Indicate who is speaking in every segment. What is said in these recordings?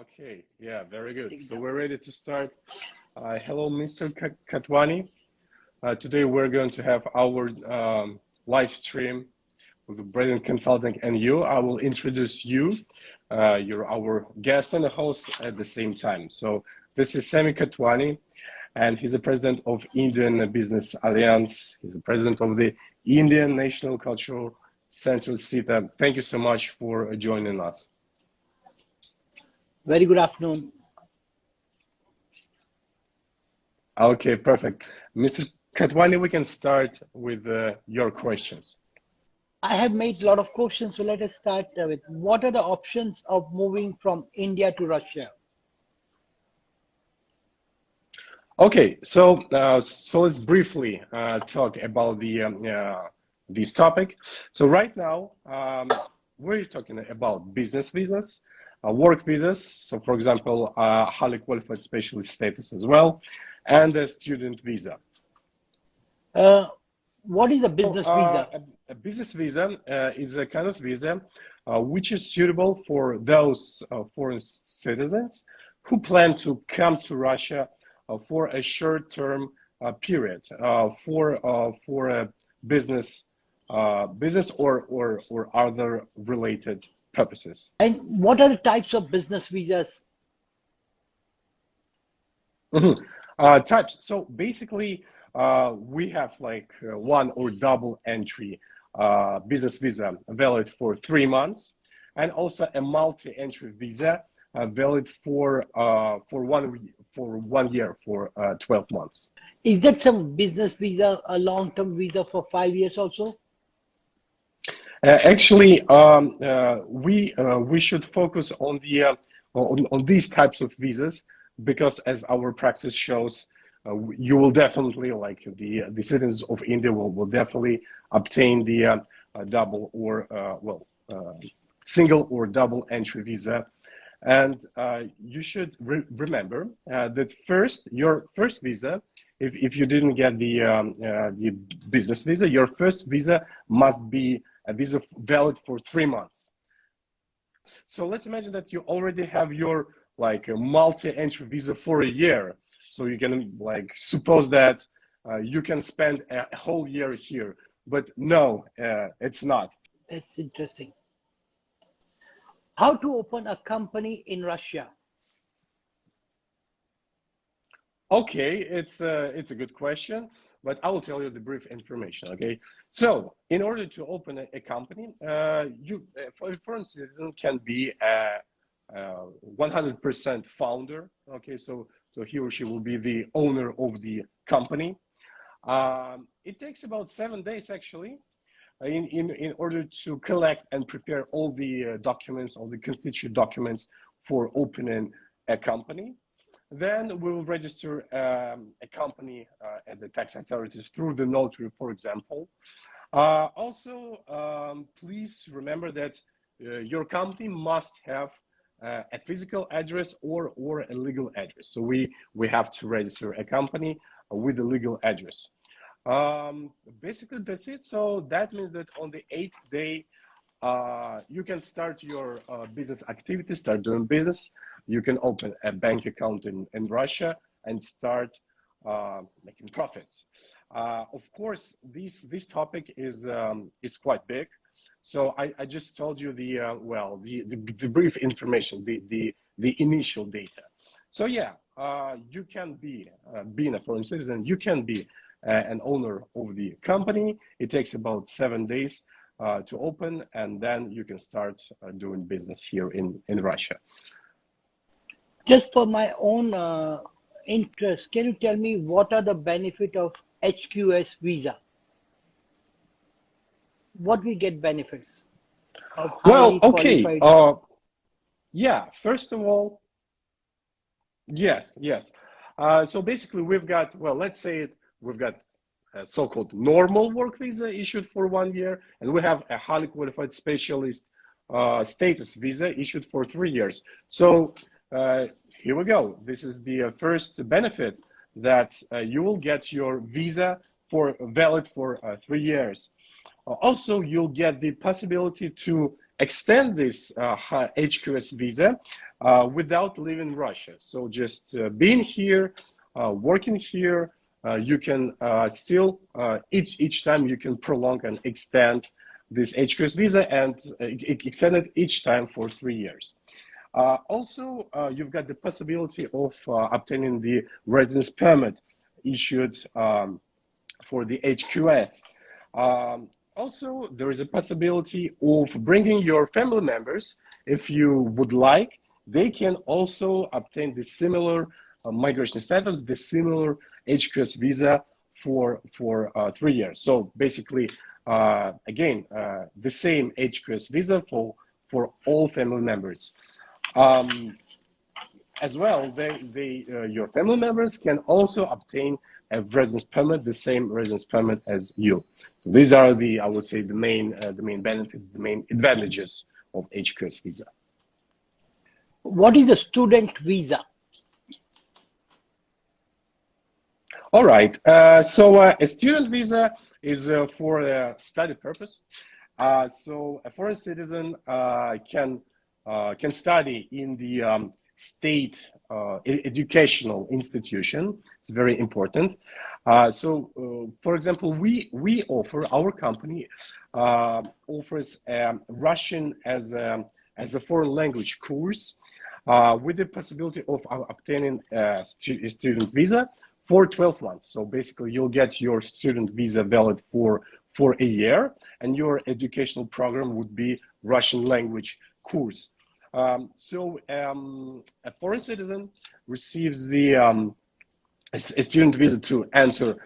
Speaker 1: Okay, yeah, very good. So we're ready to start. Hello, Mr. Kotwani. Today we're going to have our live stream with Braiden Consulting and you. I will introduce you. You're our guest and a host at the same time. So this is Sammy Kotwani, and he's the president of Indian Business Alliance. He's the president of the Indian National Cultural Center, SITA. Thank you so much for joining us.
Speaker 2: Very good afternoon.
Speaker 1: Okay, perfect. Mr. Kotwani, we can start with your questions.
Speaker 2: I have made a lot of questions, so let us start with what are the options of moving from India to Russia?
Speaker 1: Okay, so let's briefly talk about this topic. So right now, we're talking about business visas, work visas. So for example, highly qualified specialist status as well, and a student visa.
Speaker 2: What is a business visa?
Speaker 1: A business visa is a kind of visa which is suitable for those foreign citizens who plan to come to Russia for a short-term period for a business or other related purposes.
Speaker 2: And what are the types of business visas?
Speaker 1: Types. So basically, we have like one or double entry business visa valid for 3 months, and also a multi-entry visa valid for 1 year, for 12 months.
Speaker 2: Is that some business visa a long-term visa for 5 years also?
Speaker 1: Actually, we should focus on on these types of visas, because as our practice shows, you will definitely, like the citizens of India will definitely obtain the double or single or double entry visa. And you should remember that your first visa, if you didn't get the business visa, your first visa must be a visa valid for 3 months. So let's imagine that you already have your like a multi-entry visa for a year. So you can like suppose that you can spend a whole year here, but no, it's not.
Speaker 2: That's interesting. How to open a company in Russia?
Speaker 1: Okay, it's a good question, but I will tell you the brief information. Okay, so in order to open a company, for a foreign citizen can be a 100% founder. Okay, so he or she will be the owner of the company. It takes about 7 days actually, in order to collect and prepare all the documents, all the constituent documents for opening a company. Then we will register a company at the tax authorities through the notary, for example. Also, please remember that your company must have a physical address or a legal address. So we have to register a company with a legal address. Basically, that's it. So that means that on the 8th day, you can start your business activity, start doing business. You can open a bank account in Russia and start making profits. Of course, this topic is quite big. So I just told you the brief information, the initial data. So yeah, you can be being a foreign citizen, you can be an owner of the company. It takes about 7 days to open, and then you can start doing business here in Russia.
Speaker 2: Just for my own interest, can you tell me what are the benefit of HQS visa? What we get benefits of highly qualified?
Speaker 1: Yeah, first of all, yes. So basically we've got, let's say we've got a so-called normal work visa issued for 1 year, and we have a highly qualified specialist status visa issued for 3 years. So here we go. This is the first benefit, that you will get your visa valid for 3 years. Also, you'll get the possibility to extend this HQS visa without leaving Russia. So just being here, working here, you can still, each time you can prolong and extend this HQS visa and extend it each time for 3 years. Also, you've got the possibility of obtaining the residence permit issued for the HQS. Also, there is a possibility of bringing your family members if you would like. They can also obtain the similar migration status, the similar HQS visa for 3 years. So basically, again, the same HQS visa for all family members. As well, your family members can also obtain a residence permit, the same residence permit as you. So these are I would say, the main benefits, the main advantages of HQS visa.
Speaker 2: What is the student visa?
Speaker 1: All right. So a student visa is for a study purpose. So a foreign citizen can study in the state educational institution. It's very important. For example, we offer, our company offers Russian as a foreign language course with the possibility of obtaining a student visa for 12 months. So basically, you'll get your student visa valid for a year, and your educational program would be Russian language course. A foreign citizen receives a student visa to enter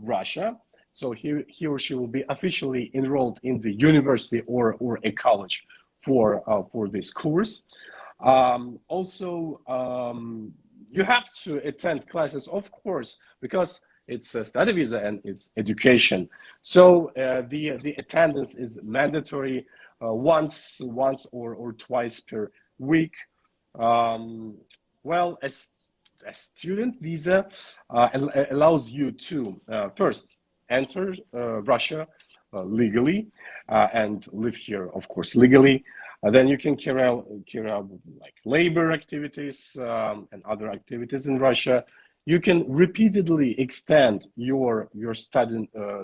Speaker 1: Russia. So he or she will be officially enrolled in the university or a college for this course. Also, you have to attend classes, of course, because it's a study visa and it's education. So the attendance is mandatory once or twice per week. Well, a student visa allows you to first enter Russia legally and live here, of course, legally. Then you can carry out like labor activities and other activities in Russia. You can repeatedly extend your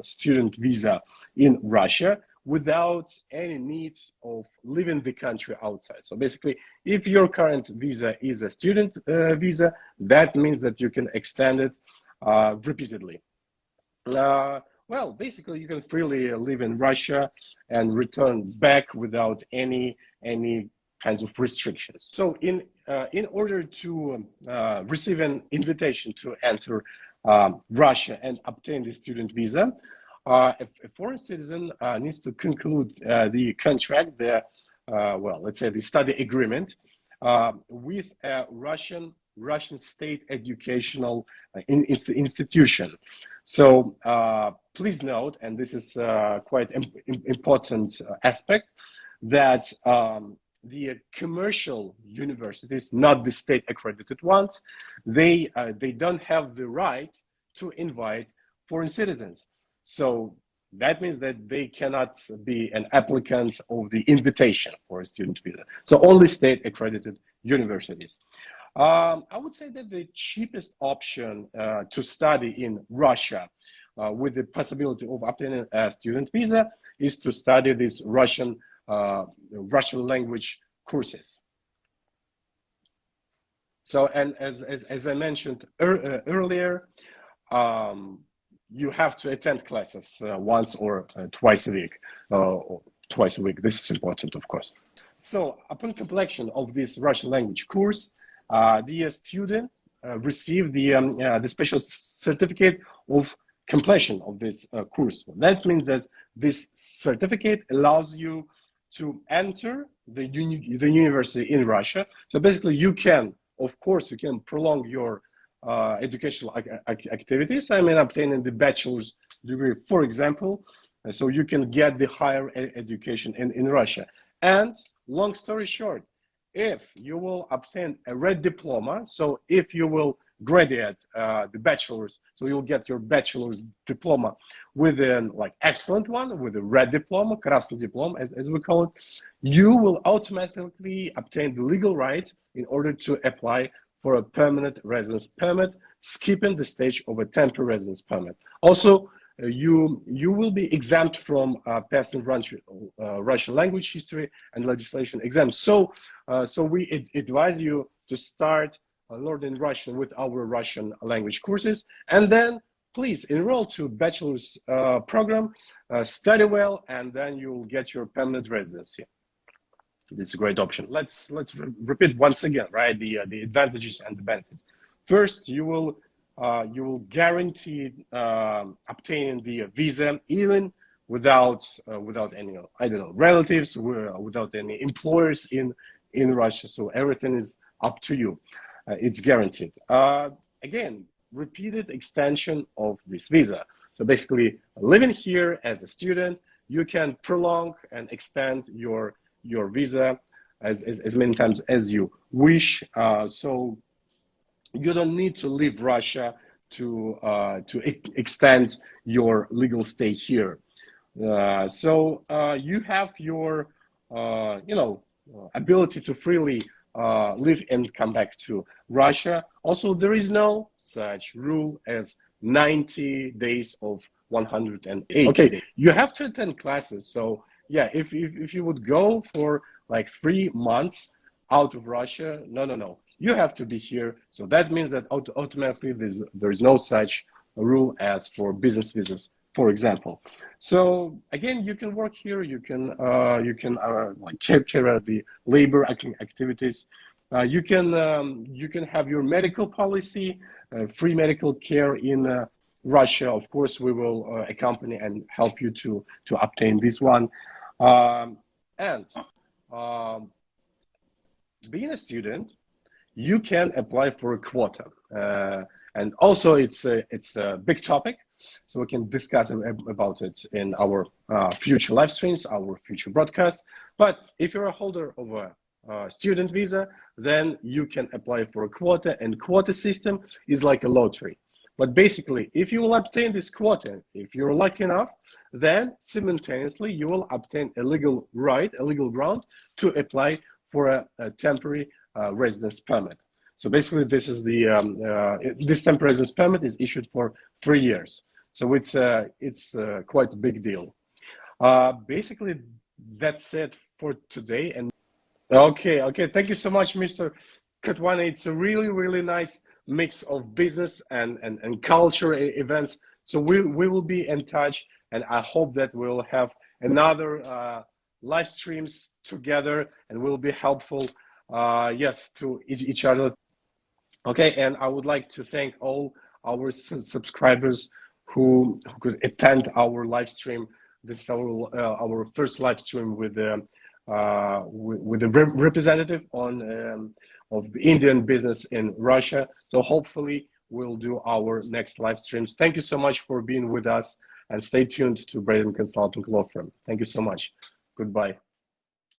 Speaker 1: student visa in Russia without any need of leaving the country outside. So basically, if your current visa is a student visa, that means that you can extend it repeatedly. Well, basically, you can freely live in Russia and return back without any kinds of restrictions. So in order to receive an invitation to enter Russia and obtain the student visa, a foreign citizen needs to conclude the contract, let's say the study agreement with a Russian state educational institution. So please note, and this is quite important aspect, that the commercial universities, not the state accredited ones, they don't have the right to invite foreign citizens. So that means that they cannot be an applicant of the invitation for a student visa. So only state accredited universities. I would say that the cheapest option to study in Russia with the possibility of obtaining a student visa is to study these Russian language courses. So, and as I mentioned earlier, you have to attend classes once or twice a week. This is important, of course. So upon completion of this Russian language course, the student received the special certificate of completion of this course. That means that this certificate allows you to enter the university in Russia. So basically, you can prolong your educational activities. I mean, obtaining the bachelor's degree, for example, so you can get the higher education in Russia. And long story short, if you will obtain a red diploma, so if you will graduate the bachelor's, so you'll get your bachelor's diploma with an like excellent one, with a red diploma, красный diploma, as we call it, you will automatically obtain the legal right in order to apply for a permanent residence permit, skipping the stage of a temporary residence permit. Also, you will be exempt from passing Russian language, history, and legislation exams. So we advise you to start learning Russian with our Russian language courses, and then please enroll to bachelor's program, study well, and then you'll get your permanent residency. This is a great option. Let's repeat once again, right? The advantages and the benefits. First, you will guarantee obtaining the visa even without any, I don't know, relatives, without any employers in Russia. So everything is up to you. It's guaranteed. Again, repeated extension of this visa. So basically, living here as a student, you can prolong and extend your visa as many times as you wish. So you don't need to leave Russia to extend your legal stay here. So you have your ability to freely live and come back to Russia. Also, there is no such rule as 90 days of 108. Okay, you have to attend classes. So yeah, if you would go for like 3 months out of Russia, no. You have to be here. So that means that automatically there is no such rule as for business visas, for example. So again, you can work here. You can like carry out the labor activities. You can have your medical policy, free medical care in Russia. Of course, we will accompany and help you to obtain this one. And being a student, you can apply for a quota, and also it's a big topic, so we can discuss about it in our future live streams, our future broadcasts. But if you're a holder of a student visa, then you can apply for a quota, and quota system is like a lottery. But basically, if you will obtain this quota, if you're lucky enough, then simultaneously you will obtain a legal right, a legal ground to apply for a temporary residence permit. So basically, this is this temporary residence permit is issued for 3 years. So it's quite a big deal. Basically, that's it for today. And okay. Thank you so much, Mr. Kotwani. It's a really nice mix of business and culture events. So we will be in touch, and I hope that we'll have another live streams together, and we'll be helpful, yes, to each other. Okay, and I would like to thank all our subscribers who could attend our live stream. This is our first live stream with the representative of the Indian business in Russia. So hopefully we'll do our next live streams. Thank you so much for being with us, and stay tuned to Braiden Consulting Law Firm. Thank you so much. Goodbye.